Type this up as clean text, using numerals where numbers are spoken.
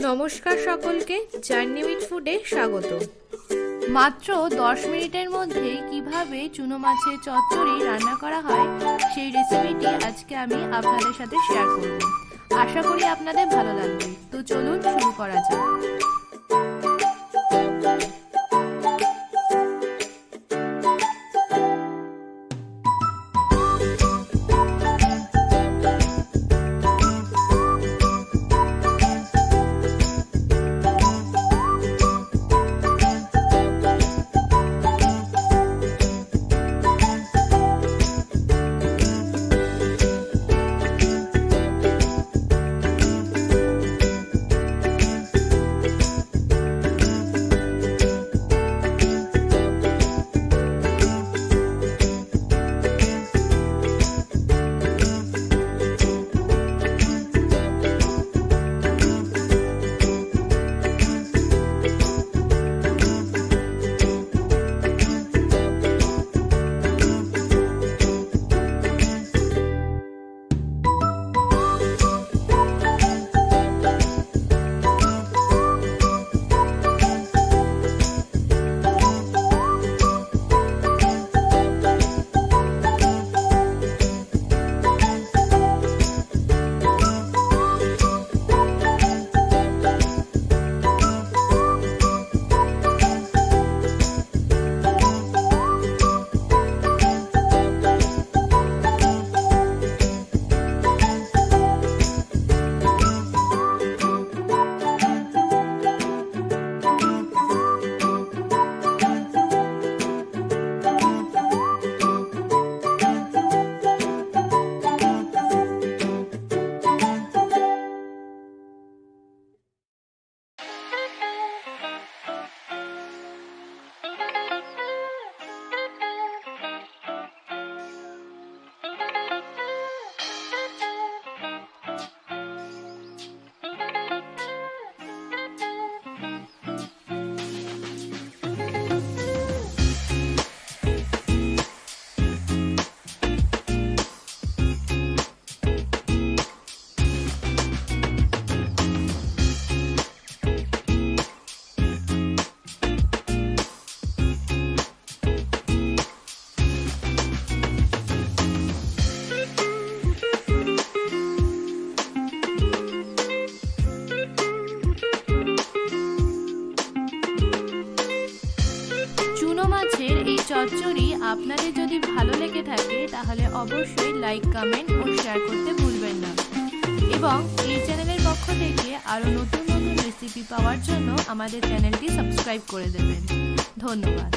নমস্কার সকলকে, জার্নিউইথ ফুডে স্বাগত। মাত্র 10 মিনিটের মধ্যে কিভাবে চুনো মাছের চচ্চড়ি রান্না করা হয় সেই রেসিপিটি আজকে আমি আপনাদের সাথে শেয়ার করব। আশা করি আপনাদের ভালো লাগবে। তো চলুন শুরু করা যাক। চুনো মাছের এই চচ্চড়ি আপনাদের যদি ভালো লেগে থাকে তাহলে অবশ্যই লাইক, কমেন্ট ও শেয়ার করতে ভুলবেন না। এবং এই চ্যানেলের পক্ষ থেকে আরও নতুন নতুন রেসিপি পাওয়ার জন্য আমাদের চ্যানেলটি সাবস্ক্রাইব করে দেবেন। ধন্যবাদ।